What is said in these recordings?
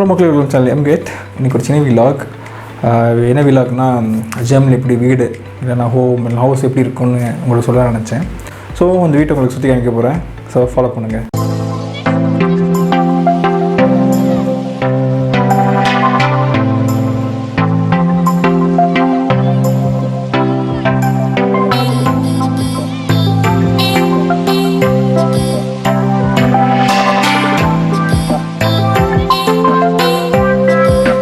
Hello மக்கள் channel எம்கேட். இன்றைக்கி ஒரு சின்ன விலாக். என்ன விலாக்னா, ஜெர்மனியில் எப்படி வீடு இல்லைனா ஹவுஸ் எப்படி இருக்குன்னு உங்களுக்கு சொல்ல நினச்சேன். ஸோ அந்த வீட்டை உங்களுக்கு சுற்றி காமிக்க போகிறேன். ஸோ ஃபாலோ பண்ணுங்கள்.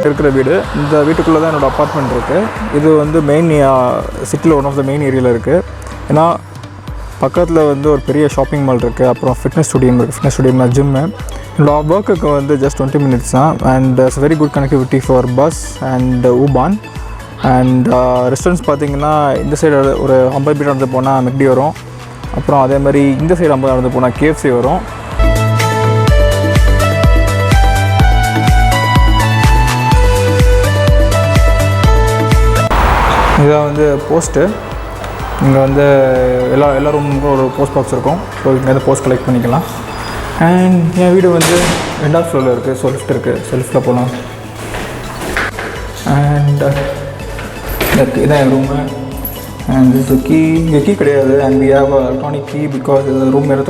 இருக்கிற வீடு, இந்த வீட்டுக்குள்ளே தான் என்னோடய அப்பார்ட்மெண்ட் இருக்குது. இது வந்து மெயின் சிட்டியில் ஒன் ஆஃப் த மெயின் ஏரியாவில் இருக்குது. ஏன்னா பக்கத்தில் வந்து ஒரு பெரிய ஷாப்பிங் மால் இருக்குது, அப்புறம் ஃபிட்னஸ் ஸ்டுடியம் இருக்குது. ஃபிட்னஸ் ஸ்டுடியம்னா ஜிம்மு. என்னோடய ஒர்க்குக்கு வந்து ஜஸ்ட் 20 minutes தான். And it's very good connectivity for bus and ஊபான். அண்ட் ரெஸ்டாரண்ட்ஸ் பார்த்திங்கன்னா இந்த சைடு ஒரு 50 மீட்டர் நடந்து போனால் மெக்டி வரும். அப்புறம் அதே மாதிரி இந்த சைடு 50 நடந்து போனால் KFC வரும். இதான் வந்து போஸ்ட்டு. இங்கே வந்து எல்லா ரூமுக்கும் ஒரு போஸ்ட் பாக்ஸ் இருக்கும். ஸோ இங்கே வந்து போஸ்ட் கலெக்ட் பண்ணிக்கலாம். அண்ட் என் வீடு வந்து 2வது ஃப்ளோரில் இருக்குது. ஸோ லிஃப்ட் இருக்குது. ஸோ லிஃப்ட்டில் போகலாம். அண்ட் இதான் என் ரூமு. அண்ட் இது கீ, இங்கே கீ கிடையாது. And we have electronic key because இது ரூம் வேறு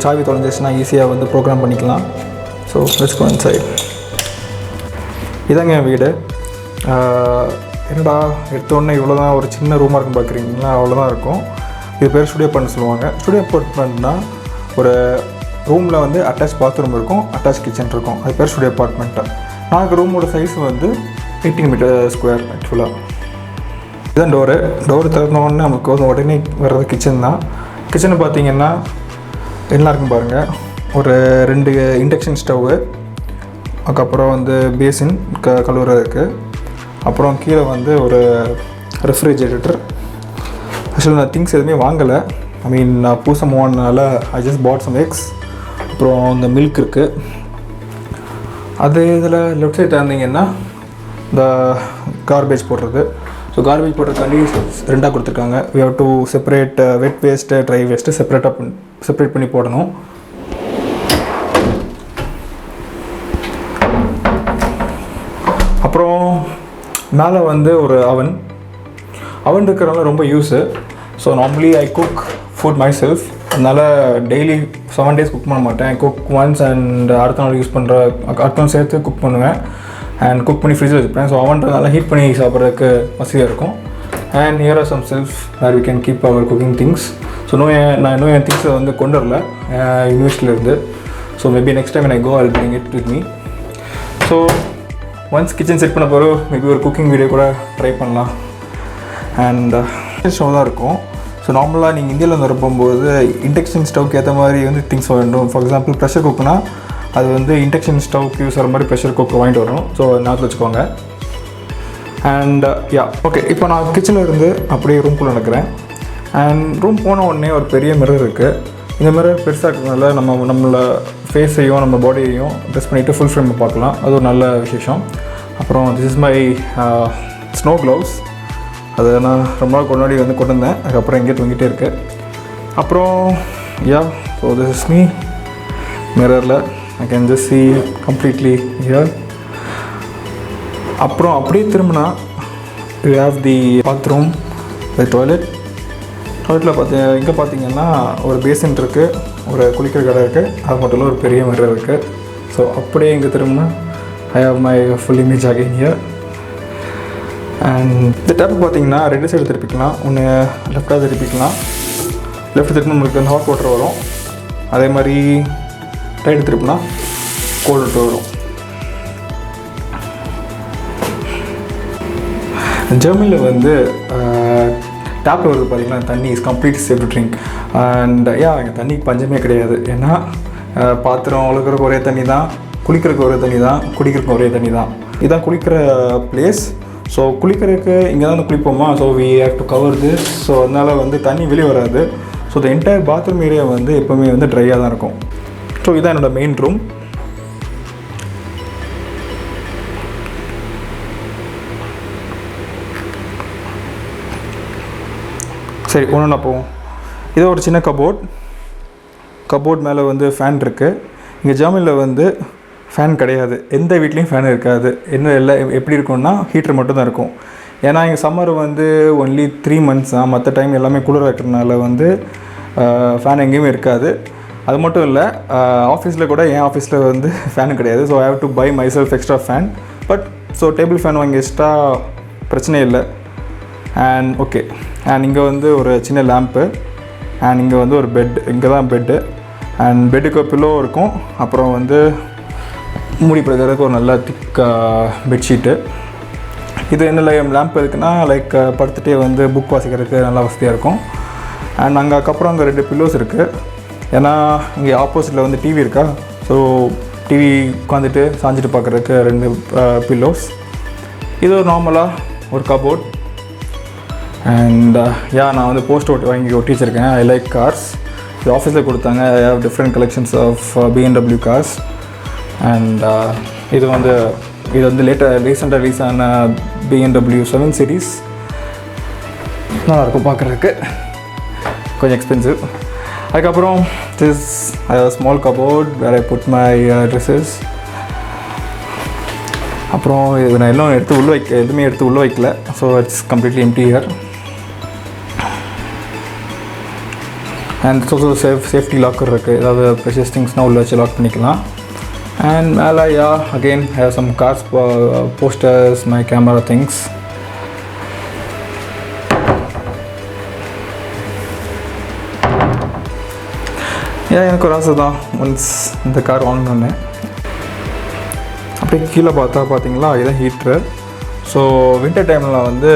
சாவி தொலைஞ்சிச்சுன்னா ஈஸியாக வந்து ப்ரோக்ராம் பண்ணிக்கலாம். So let's go inside. இதாங்க என் வீடு. என்னடா எடுத்தோடனே இவ்வளோ தான் ஒரு சின்ன ரூமாக இருக்குன்னு பார்க்குறீங்களா? அவ்வளோதான் இருக்கும். இது பேர் ஸ்டுடியோ அப்பார்ட்மெண்ட் சொல்லுவாங்க. ஸ்டுடியோ அப்பார்ட்மெண்ட்னா ஒரு ரூமில் வந்து அட்டாச் பாத்ரூம் இருக்கும், அட்டாச் கிச்சன் இருக்கும். அது பேர் ஸ்டுடியோ அப்பார்ட்மெண்ட்டு. நாங்கள் ரூமோட சைஸ் வந்து 18 மீட்டர் ஸ்கொயர் ஆக்சுவலாக. இதுதான் டோரு திறந்தோடனே நமக்கு வந்து உடனே வர்றது கிச்சன் தான். கிச்சனை பார்த்தீங்கன்னா என்ன இருக்குன்னு பாருங்கள். ஒரு 2 இண்டக்ஷன் ஸ்டவ்வு, அதுக்கப்புறம் வந்து பேசின் கழுவுற இருக்குது. அப்புறம் கீழே வந்து ஒரு ரெஃப்ரிஜரேட்டர். ஆக்சுவலாக நான் திங்ஸ் எதுவுமே வாங்கலை. நான் புதுசாக மூவ் ஆனதுனால I just put some eggs. அப்புறம் இந்த மில்க் இருக்குது. அது இதில் லெஃப்ட் சைட் இருந்தீங்கன்னா இந்த கார்பேஜ் போடுறது. ஸோ கார்பேஜ் போடுறதுக்காண்டி 2ஆக கொடுத்துருக்காங்க. We have to separate wet waste dry waste separate பண்ணி போடணும். அப்புறம் மேலே வந்து ஒரு அவன் இருக்கிறனால ரொம்ப use. So normally I cook food myself. அதனால் டெய்லி 7 days குக் பண்ண மாட்டேன். குக் ஒன்ஸ் அண்ட் அடுத்த நாள் சேர்த்து குக் பண்ணுவேன். அண்ட் குக் பண்ணி ஃப்ரிட்ஜில் வச்சுப்பேன். ஸோ அவன்றதுனால ஹீட் பண்ணி சாப்பிட்றதுக்கு வசதியாக இருக்கும். And here are some shelf where we can keep our cooking things. So நான் இன்னும் என் திங்ஸை வந்து கொண்டு வரல யூனிவர்சிட்டியிலேருந்து. So maybe next time I go I bring it with me. So once kitchen set பண்ண போகிறோம், மேபி ஒரு குக்கிங் வீடியோ கூட ட்ரை பண்ணலாம். அண்ட் ஸ்டவ் தான் இருக்கும். ஸோ நார்மலாக நீங்கள் இந்தியாவில் வந்து போகும்போது இண்டக்ஷன் ஸ்டவ்க்கு ஏற்ற மாதிரி வந்து திங்ஸ் வேண்டும். ஃபார் எக்ஸாம்பிள் ப்ரெஷர் குக்குனா அது வந்து இண்டக்ஷன் ஸ்டவ்க்கு யூஸ் ஆகிற மாதிரி ப்ரெஷர் குக்கு வாங்கிட்டு வரணும். ஸோ ஞாபகத்தில் வச்சுக்கோங்க. அண்ட் ஓகே, இப்போ நான் கிச்சனில் இருந்து அப்படியே ரூம்குள்ளே நடக்கிறேன். அண்ட் ரூம் போன உடனே ஒரு பெரிய மிரர் இருக்குது. இந்த மிரர் பெருசாக இருக்கிறதுனால நம்மளை ஃபேஸையும் நம்ம பாடியையும் ட்ரெஸ் பண்ணிவிட்டு ஃபுல் ஃப்ரேம் பார்க்கலாம். அது ஒரு நல்ல விசேஷம். அப்புறம் this is my snow gloves. அதை நான் ரொம்ப நாள் கொண்டாடி வந்து கொண்டு வந்தேன். அதுக்கப்புறம் எங்கேயே தூங்கிட்டே இருக்குது. அப்புறம் ஸோ திஸ் இஸ் மீ மிரரில். I can just see completely here. அப்புறம் அப்படியே திரும்பினா you have the bathroom, the டாய்லெட்டில் இங்கே பார்த்தீங்கன்னா ஒரு பேசின் இருக்குது, ஒரு குளிக்கிற கடை இருக்குது. அது மட்டும் இல்லை, ஒரு பெரிய மிரர் இருக்குது. ஸோ அப்படியே இங்கே திரும்பினா I have my full image again here. And இந்த டேப்பு பார்த்தீங்கன்னா 2 சைடு திருப்பிக்கலாம். ஒன்று லெஃப்டாக திருப்பிக்கலாம். லெஃப்ட் திருப்பினா உங்களுக்கு வந்து ஹாட் வாட்டர் வரும். அதே மாதிரி ரைட்டு திருப்பினா கோல்டு வாட்டர் வரும். ஜெர்மனியில் வந்து டேப்பில் வருது பார்த்திங்கன்னா தண்ணி is complete safe to drink. And இங்கே தண்ணிக்கு பஞ்சமே கிடையாது. ஏன்னா பாத்திரம் வளர்க்குறக்கு ஒரே தண்ணி தான், குளிக்கிறதுக்கு ஒரே தண்ணி தான், குடிக்கிறதுக்கு ஒரே தண்ணி தான். இதுதான் குளிக்கிற பிளேஸ். ஸோ குளிக்கிறதுக்கு இங்கே தான் குளிப்போமா. So we have to cover this. So அதனால் வந்து தண்ணி வெளியே வராது. So the entire bathroom area வந்து எப்போவுமே வந்து ட்ரையாக தான் இருக்கும். ஸோ இதுதான் என்னோடய மெயின் ரூம். சரி, ஒன்று போவோம். இது ஒரு சின்ன கபோர்ட் மேலே வந்து ஃபேன் இருக்குது. இங்கே ஜெர்மனியில் வந்து ஃபேன் கிடையாது, எந்த வீட்லேயும் ஃபேன் இருக்காது. என்ன எல்லாம் எப்படி இருக்கும்னா ஹீட்டர் மட்டும் தான் இருக்கும். ஏன்னா இங்கே சம்மர் வந்து ஒன்லி 3 months தான், மற்ற டைம் எல்லாமே குளிர் இருக்கிறதுனால வந்து ஃபேன் எங்கேயுமே இருக்காது. அது மட்டும் இல்லை, ஆஃபீஸில் கூட என் ஆஃபீஸில் வந்து ஃபேன் கிடையாது. So I have to buy myself extra fan. But so table fan வாங்கி எக்ஸ்ட்ரா பிரச்சனை இல்லை. அண்ட் ஓகே, அண்ட் இங்கே வந்து ஒரு சின்ன லேம்ப்பு, அண்ட் இங்கே வந்து ஒரு பெட், இங்கே தான் பெட்டு, அண்ட் பெட்டுக்கு பில்லோ இருக்கும். அப்புறம் வந்து மூடி படுக்கிறதுக்கு ஒரு நல்ல திக் பெட்ஷீட்டு. இது என்ன லேம்ப் இருக்குன்னா லைக் படுத்துகிட்டே வந்து புக் வாசிக்கிறதுக்கு நல்லா வசதியாக இருக்கும். அண்ட் அங்கே அதுக்கப்புறம் அங்கே 2 பில்லோஸ் இருக்குது. ஏன்னா இங்கே ஆப்போசிட்டில் வந்து டிவி இருக்கா, ஸோ டிவி உட்காந்துட்டு சாஞ்சிட்டு பார்க்குறதுக்கு 2 பில்லோஸ். இது ஒரு நார்மலாக ஒரு கபோர்ட். அண்ட் நான் வந்து போஸ்ட் வாங்கி ஒட்டி வச்சுருக்கேன். I like cars. இது ஆஃபீஸில் கொடுத்தாங்க. I have different collections of BMW cars. And இது வந்து ரீசெண்டாக ரிலீஸ் ஆன BMW 7 Series. நல்லாயிருக்கும் பார்க்குறதுக்கு, கொஞ்சம் எக்ஸ்பென்சிவ். அதுக்கப்புறம் I have small cupboard where I put my dresses. அப்புறம் இது நான் எல்லாம் எதுவுமே எடுத்து உள்ளே வைக்கல. So it's completely empty here. And so safety locker இருக்குது. ஏதாவது ப்ரெஷியஸ் திங்ஸ்னால் உள்ளே வச்சு லாக் பண்ணிக்கலாம். அண்ட் மேலே again have some cars, posters, my camera things. எனக்கு ஒரு ஆசை தான் ஒன்ஸ் இந்த கார் வாங்கணுன்னு. அப்படியே கீழே பார்த்தீங்களா, இதுதான் ஹீட்ரு. ஸோ வின்டர் டைமில் வந்து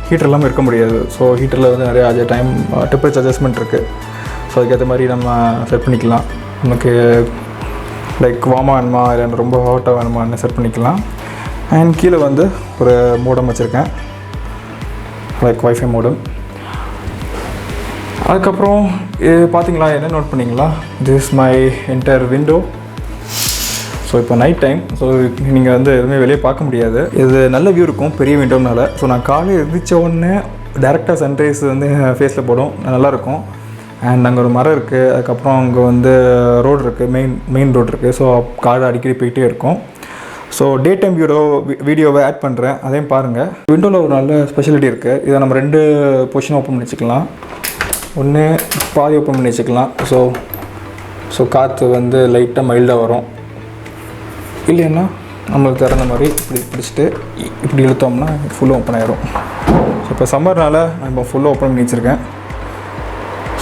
ஹீட்டர் இல்லாமல் இருக்க முடியாது. ஸோ ஹீட்டரில் வந்து நிறைய டெம்பரேச்சர் அட்ஜஸ்ட்மெண்ட் இருக்குது. ஸோ அதுக்கேற்ற மாதிரி நம்ம செட் பண்ணிக்கலாம். நமக்கு லைக் வார்மாக வேணுமா இல்லை ரொம்ப ஹாட்டாக வேணுமான்னு செட் பண்ணிக்கலாம். அண்ட் கீழே வந்து ஒரு மோடம் வச்சுருக்கேன், லைக் வைஃபை மோடம். அதுக்கப்புறம் பார்த்தீங்களா, என்ன நோட் பண்ணிங்களா, this my entire window. So இப்போ நைட் டைம், ஸோ நீங்கள் வந்து எதுவுமே வெளியே பார்க்க முடியாது. இது நல்ல வியூ இருக்கும் பெரிய விண்டோனால. ஸோ நான் காலையில் எழுந்திரிச்ச உடனே டேரெக்டாக சன்ரைஸ் வந்து ஃபேஸில் போடும், நல்லாயிருக்கும். அண்ட் அங்கே ஒரு மரம் இருக்குது. அதுக்கப்புறம் அங்கே வந்து ரோடு இருக்குது, மெயின் ரோடு இருக்குது. ஸோ கார் அடிக்கடி போயிட்டே இருக்கும். ஸோ டே டைம் வீடியோவை ஆட் பண்ணுறேன், அதையும் பாருங்கள். விண்டோவில் ஒரு நல்ல ஸ்பெஷாலிட்டி இருக்குது. இதை நம்ம 2 பொசிஷன் ஓப்பன் பண்ணி வச்சுக்கலாம். ஒன்று பாதி ஓப்பன் பண்ணி வச்சுக்கலாம். ஸோ காற்று வந்து லைட்டாக மைல்டாக வரும். இல்லைன்னா நம்மளுக்கு திறந்த மாதிரி இப்படி பிடிச்சிட்டு இப்படி இழுத்தோம்னா ஃபுல்லாக ஓப்பன் ஆகிரும். ஸோ இப்போ சம்மர்னால் நான் இப்போ ஃபுல்லாக ஓப்பன் பண்ணி வச்சுருக்கேன்.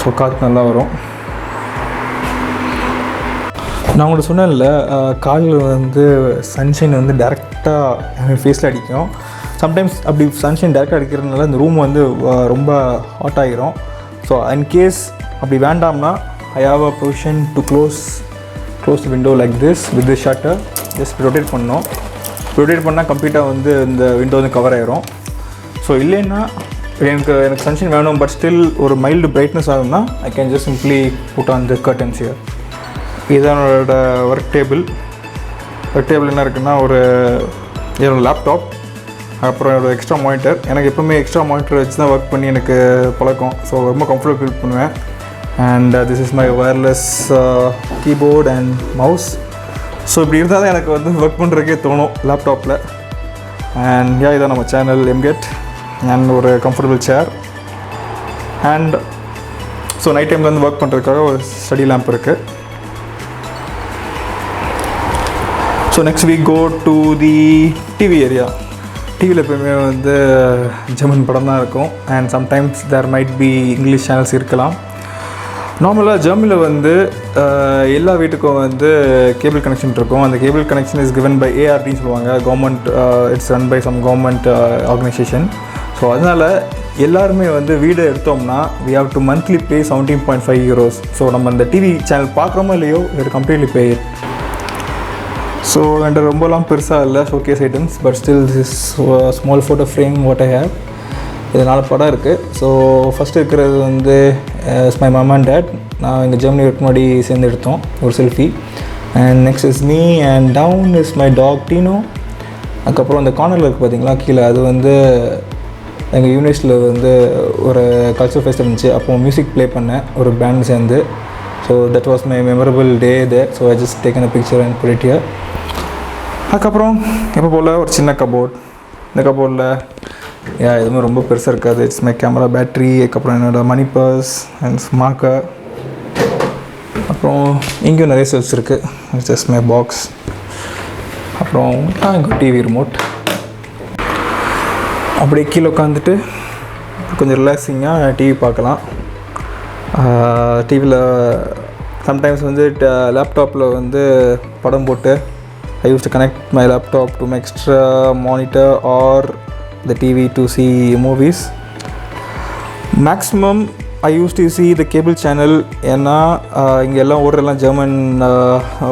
ஸோ காற்று நல்லா வரும். நான் உங்களுக்கு சொன்னேன்ல, காலையில் வந்து சன்ஷைன் வந்து டேரெக்டாக ஃபேஸில் அடிக்கும். சம்டைம்ஸ் அப்படி சன்ஷைன் டேரெக்டாக அடிக்கிறதுனால இந்த ரூம் வந்து ரொம்ப ஹாட் ஆகிரும். ஸோ இன்கேஸ் அப்படி வேண்டாம்னா I have a position to close the window like this with the shutter. Just rotate பண்ணோம். ரொட்டேட் பண்ணால் கம்ப்ளீட்டாக வந்து இந்த விண்டோ வந்து கவர் ஆகிரும். ஸோ இல்லைன்னா எனக்கு சன்ஷைன் வேணும் பட் ஸ்டில் ஒரு மைல்டு பிரைட்னஸ் ஆகும்னா I can just simply put on the curtains here. இதனோட ஒர்க் டேபிள் என்ன இருக்குன்னா, என்னோடய லேப்டாப், அப்புறம் என்னோடய எக்ஸ்ட்ரா மானிட்டர். எனக்கு எப்பவுமே எக்ஸ்ட்ரா மானிட்டர் வச்சு தான் ஒர்க் பண்ணி எனக்கு பழக்கம். ஸோ ரொம்ப கம்ஃபர்டபுள் ஃபீல் பண்ணுவேன். And this is my wireless keyboard and mouse. So இப்படி இருந்தால் தான் எனக்கு வந்து ஒர்க் பண்ணுறதுக்கே தோணும் லேப்டாப்பில். அண்ட் இதான் நம்ம சேனல் எம்கெட். அண்ட் ஒரு comfortable chair. And so night டைமில் வந்து ஒர்க் பண்ணுறதுக்காக ஒரு ஸ்டடி லேம்ப் இருக்குது. So next we go to the TV area. டிவியில் எப்போயுமே வந்து ஜெர்மன் படம் தான் இருக்கும். And sometimes there might be English channels இருக்கலாம். நார்மலாக ஜெர்மனியில் வந்து எல்லா வீட்டுக்கும் வந்து கேபிள் கனெக்ஷன் இருக்கும். அந்த cable connection is given by ARDன்னு சொல்லுவாங்க. Government, it's run by some government organisation. So அதனால் எல்லாருமே வந்து வீடு எடுத்தோம்னா we have to monthly pay 17.5 euros. So நம்ம அந்த டிவி சேனல் பார்க்குறோமோ இல்லையோ இது கம்ப்ளீட்லி பே இட். ஸோ என்கிட்ட ரொம்பலாம் பெருசாக இல்லை showcase items, but still this small photo frame what I have. இது 4 படம் இருக்குது. ஸோ ஃபஸ்ட்டு இருக்கிறது வந்து மை மம் அண்ட் டேட். நான் எங்கள் ஜெர்மனி ஒர்க் முன்னாடி சேர்ந்து எடுத்தோம் ஒரு selfie. And next is me and down is my dog Dino. அதுக்கப்புறம் அந்த கார்னரில் இருக்குது பார்த்தீங்களா கீழே, அது வந்து எங்கள் யூனிவர்சிட்டியில் வந்து ஒரு கல்ச்சர் ஃபெஸ்ட் இருந்துச்சு. அப்போது மியூசிக் ப்ளே பண்ணேன் ஒரு பேண்ட் சேர்ந்து. So so that was my memorable day there. So I just taken a picture and put it here. அதுக்கப்புறம் எப்போ போல் ஒரு சின்ன கபோர்ட். இந்த கபோர்டில் எதுவுமே ரொம்ப பெருசாக இருக்காது. இட்ஸ் மை கேமரா பேட்ரி, அதுக்கப்புறம் என்னோடய மணி பர்ஸ் அண்ட் மார்க்கர். அப்புறம் இங்கேயும் நிறைய செல்ஸ் இருக்குது. It's just my box. அப்புறம் இங்கே டிவி ரிமோட். அப்படியே கீழே உட்காந்துட்டு கொஞ்சம் ரிலாக்ஸிங்காக டிவி பார்க்கலாம். டிவியில் சம்டைம்ஸ் வந்து லேப்டாப்பில் வந்து படம் போட்டு I used to connect my laptop to my extra monitor or the TV to see movies. Maximum I used to see the cable channel. ஏன்னா இங்கே எல்லாம் ஓடுறெல்லாம் ஜெர்மன்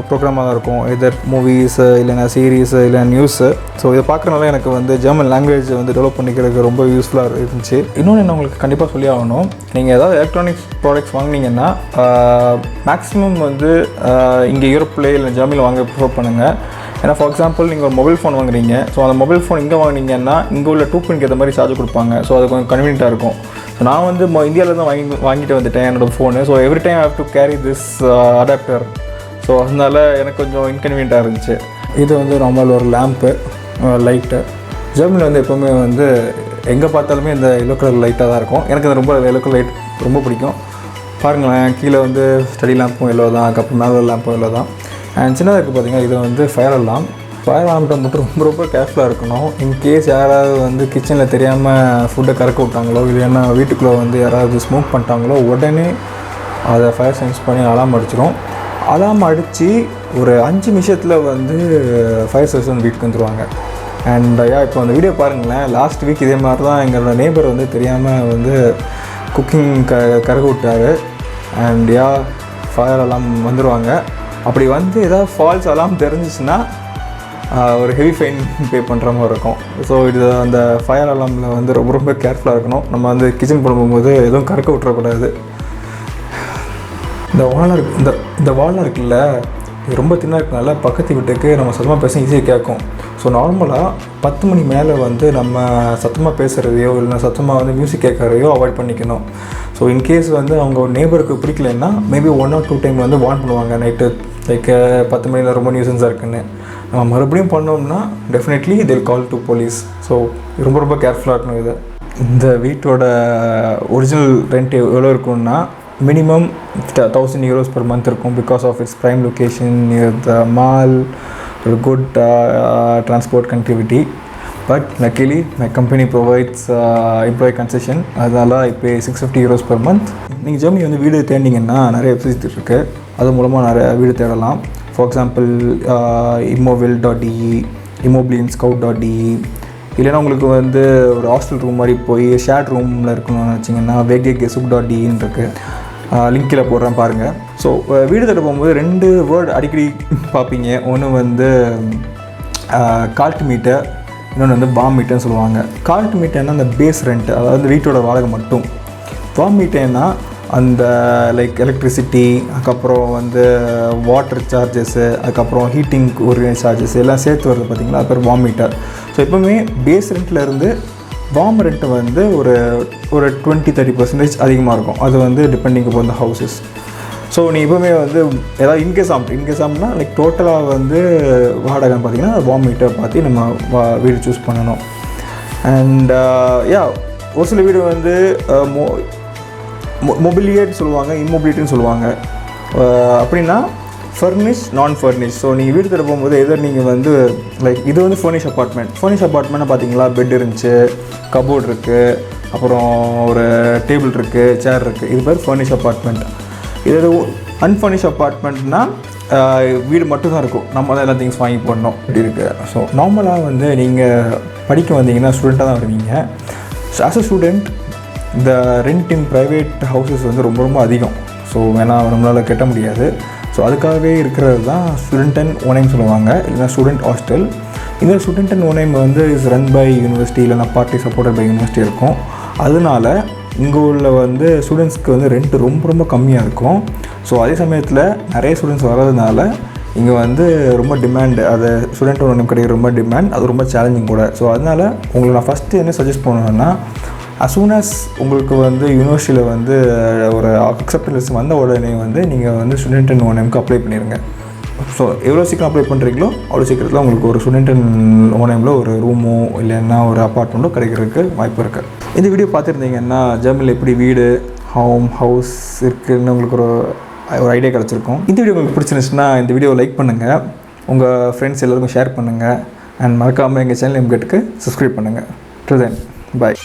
ப்ரோக்ராமாக தான் இருக்கும். எதர் மூவிஸ் இல்லைனா சீரீஸ் இல்லை நியூஸு. ஸோ இதை பார்க்குறனால எனக்கு வந்து ஜெர்மன் லாங்குவேஜ் வந்து டெவலப் பண்ணிக்கிறதுக்கு ரொம்ப யூஸ்ஃபுல்லாக இருந்துச்சு. இன்னொன்று என்ன உங்களுக்கு கண்டிப்பாக சொல்லி ஆகணும், நீங்கள் ஏதாவது எலக்ட்ரானிக்ஸ் ப்ராடக்ட்ஸ் வாங்கினீங்கன்னா மேக்ஸிமம் வந்து இங்கே யூரோப்பில் இல்லை ஜெர்மனியில் வாங்க ப்ரிஃபர் பண்ணுங்கள். ஏன்னா ஃபார் எக்ஸாம்பிள் நீங்கள் ஒரு மொபைல் ஃபோன் வாங்குறீங்க. ஸோ அந்த மொபைல் ஃபோன் இங்கே வாங்கினீங்கன்னா இங்கே உள்ள 2 பின்க்கு ஏற்ற மாதிரி சார்ஜ் கொடுப்பாங்க. ஸோ அது கொஞ்சம் கன்வீனியண்ட்டாக இருக்கும். ஸோ நான் வந்து இந்தியாவில் தான் வாங்கிட்டு வந்துட்டேன் என்னோடய phone. So every time I have to carry this adapter. So அதனால் எனக்கு கொஞ்சம் இன்கன்வீனியண்ட்டாக இருந்துச்சு. இது வந்து நார்மல் ஒரு லேம்ப்பு லைட்டு. ஜெர்மனியில் வந்து எப்போவுமே வந்து எங்கே பார்த்தாலுமே இந்த எல்லோ கலர் லைட்டாக தான் இருக்கும். எனக்கு அந்த ரொம்ப எல்லோ கலர் லைட் ரொம்ப பிடிக்கும். பாருங்களேன், கீழே வந்து ஸ்டடி லேம்பும் எல்லோ தான், அதுக்கப்புறம் மேலே லேம்பும் எல்லோ தான். அண்ட் சின்னதாக இருக்குது பார்த்திங்கன்னா, இது வந்து ஃபயர் அலார்ம்கிட்ட மட்டும் ரொம்ப ரொம்ப கேர்ஃபுல்லாக இருக்கணும். இன்கேஸ் யாராவது வந்து கிச்சனில் தெரியாமல் ஃபுட்டை கறக்க விட்டாங்களோ இல்லைன்னா வீட்டுக்குள்ளே வந்து யாராவது ஸ்மோக் பண்ணிட்டாங்களோ உடனே அதை ஃபயர் சென்ஸ் பண்ணி அலார்ம் அடிச்சிடும். அலார்ம் அடித்து ஒரு 5 நிமிஷத்தில் வந்து ஃபயர் சர்வீஸ் வீட்டுக்கு வந்துடுவாங்க. அண்ட் இப்போ அந்த வீடியோ பாருங்களேன், லாஸ்ட் வீக் இதே மாதிரி தான் எங்களோட நேபர் வந்து தெரியாமல் வந்து குக்கிங் கறக்க விட்டார். அண்ட் ஃபயர் அலார்ம் வந்துடுவாங்க. அப்படி வந்து ஏதாவது ஃபால்ஸ் அலாம் தெரிஞ்சிச்சுன்னா ஒரு ஹெவி ஃபைன் பே பண்ணுற மாதிரி இருக்கும். ஸோ இது அந்த ஃபயர் அலாமில் வந்து ரொம்ப ரொம்ப கேர்ஃபுல்லாக இருக்கணும். நம்ம வந்து கிச்சன் போகும்போது எதுவும் கறக்க விட்டுறக்கூடாது. இந்த வாழை இருக்குல்ல, இது ரொம்ப தின்னாக இருக்கனால பக்கத்து வீட்டுக்கு நம்ம சத்தமாக பேச ஈஸியாக கேட்கும். ஸோ நார்மலாக 10 மணி மேலே வந்து நம்ம சத்தமாக பேசுகிறதையோ இல்லைனா சத்தமாக வந்து மியூசிக் கேட்குறதையோ அவாய்ட் பண்ணிக்கணும். ஸோ இன்கேஸ் வந்து அவங்க நேபருக்கு பிடிக்கலைன்னா மேபி 1 or 2 டைம் வந்து வார்ன் பண்ணுவாங்க நைட்டு, லைக் 10 மணியில் ரொம்ப நியூசன்ஸாக இருக்குன்னு. நம்ம மறுபடியும் பண்ணோம்னா definitely they'll call to police. So ரொம்ப ரொம்ப கேர்ஃபுல்லாக இருக்கணும். இது இந்த வீட்டோட ஒரிஜினல் ரெண்ட் எவ்வளோ இருக்குன்னா மினிமம் 1000 euros per month இருக்கும். Because of it's prime location near the mall, ஒரு good transport connectivity. But luckily my company provides employee concession. அதனால் I pay 650 euros per month. நீங்கள் ஜெர்மனி வந்து வீடு தேடிங்கன்னா நிறைய வெப்சைட்ஸ் இருக்குது. அது மூலமாக நிறைய வீடு தேடலாம். For example immobil.de, immobilienscout.de. இல்லைனா உங்களுக்கு வந்து ஒரு ஹாஸ்டல் ரூம் மாதிரி போய் ஷேர்ட் ரூமில் இருக்கணும்னு வச்சிங்கன்னா vegegesuk.deன்னு இருக்குது. லிங்கில் போடுறேன் பாருங்கள். ஸோ வீடு தேட போகும்போது 2 வேர்டு அடிக்கடி பார்ப்பீங்க. ஒன்று வந்து கால்ட் மீட்டர், இன்னொன்று வந்து பாம் மீட்டர்னு சொல்லுவாங்க. கால்ட் மீட்டர்னா அந்த பேஸ் ரெண்ட், அதாவது வீட்டோட வாடகை மட்டும். பாம் மீட்டர்னா அந்த லைக் எலக்ட்ரிசிட்டி, அதுக்கப்புறம் வந்து வாட்டர் சார்ஜஸ்ஸு, அதுக்கப்புறம் ஹீட்டிங் ஒரு சார்ஜஸ் எல்லாம் சேர்த்து வருது பார்த்திங்களா, அது பேர் வார்ம் மீட்டர். ஸோ எப்போவுமே பேஸ் ரெண்ட்லேருந்து வார்ம் ரெண்ட்டு வந்து ஒரு 20-30% அதிகமாக இருக்கும். அது வந்து depending upon the houses. So நீ எப்போவுமே வந்து ஏதாவது இன்கேஸாம்னா லைக் டோட்டலாக வந்து வாடகைன்னு பார்த்திங்கன்னா வார்ம் மீட்டர் பார்த்து நம்ம வீடு சூஸ் பண்ணணும். அண்ட் ஒரு சில வீடு வந்து மொபிலியேட் சொல்லுவாங்க, இம்மொபிலிட்டின்னு சொல்லுவாங்க. அப்படின்னா ஃபர்னிஷ், நான் ஃபர்னிஷ். ஸோ நீங்கள் வீடு தேட போகும்போது எதர் நீங்கள் வந்து லைக் இது வந்து ஃபர்னிஷ் அப்பார்ட்மெண்ட்னா பார்த்தீங்களா, பெட் இருந்துச்சு, கபோர்ட் இருக்குது, அப்புறம் ஒரு டேபிள் இருக்குது, சேர் இருக்குது. இது பேர் ஃபர்னிஷ் அப்பார்ட்மெண்ட். இது அன்ஃபர்னிஷ் அப்பார்ட்மெண்ட்னா வீடு மட்டும்தான் இருக்கும், நம்ம தான் எல்லா திங்ஸ் வாங்கி போடணும் இப்படி இருக்குது. ஸோ நார்மலாக வந்து நீங்கள் படிக்க வந்தீங்கன்னா ஸ்டூடெண்ட்டாக தான் வருவீங்க. ஸோ ஆஸ் அ ஸ்டூடெண்ட் இந்த ரெண்ட் இன் ப்ரைவேட் ஹவுசஸ் வந்து ரொம்ப ரொம்ப அதிகம். ஸோ வேணால் நம்மளால் கட்ட முடியாது. ஸோ அதுக்காகவே இருக்கிறது தான் ஸ்டூடெண்ட் அண்ட் ஓனைம் சொல்லுவாங்க, இல்லைனா ஸ்டூடெண்ட் ஹாஸ்டல். இந்த ஸ்டூடெண்ட் அண்ட் ஓனைம் வந்து இஸ் ரன் பை யூனிவர்சிட்டி, இல்லைனா பார்ட்டி சப்போர்ட்டட் பை யூனிவர்சிட்டி இருக்கும். அதனால இங்கே உள்ள வந்து ஸ்டூடெண்ட்ஸ்க்கு வந்து ரெண்ட்டு ரொம்ப ரொம்ப கம்மியாக இருக்கும். ஸோ அதே சமயத்தில் நிறைய ஸ்டூடெண்ட்ஸ் வர்றதுனால இங்கே வந்து ரொம்ப டிமாண்ட், அது ஸ்டூடெண்ட் ஓனைம் கிடைக்கிற ரொம்ப டிமாண்ட், அது ரொம்ப சேலஞ்சிங் கூட. ஸோ அதனால் உங்களை நான் ஃபஸ்ட்டு என்ன சஜஸ்ட் பண்ணுவேன்னா, as soon as உங்களுக்கு வந்து யூனிவர்சிட்டியில் வந்து ஒரு அக்செப்டன்ஸ் வந்த உடனே வந்து நீங்கள் வந்து ஸ்டூடெண்ட் இன் ஓனேமுக்கு அப்ளை பண்ணிடுங்க. ஸோ எவ்வளோ சீக்கிரம் அப்ளை பண்ணுறீங்களோ அவ்வளோ சீக்கிரத்தில் உங்களுக்கு ஒரு ஸ்டூடெண்ட் இன் ஓனேமில் ஒரு ரூமோ இல்லைன்னா ஒரு அப்பார்ட்மெண்ட்டோ கிடைக்கிறதுக்கு வாய்ப்பு இருக்குது. இந்த வீடியோ பார்த்துருந்தீங்கன்னா ஜெர்மனியில் எப்படி வீடு ஹவுஸ் இருக்குதுன்னு உங்களுக்கு ஒரு ஐடியா கிடச்சிருக்கும். இந்த வீடியோ உங்களுக்கு பிடிச்சிருந்துச்சுன்னா இந்த வீடியோவை லைக் பண்ணுங்கள், உங்கள் ஃப்ரெண்ட்ஸ் எல்லாருக்கும் ஷேர் பண்ணுங்கள், அண்ட் மறக்காமல் எங்கள் சேனல் எம்கெட்டுக்கு சப்ஸ்கிரைப் பண்ணுங்கள். Till then, bye.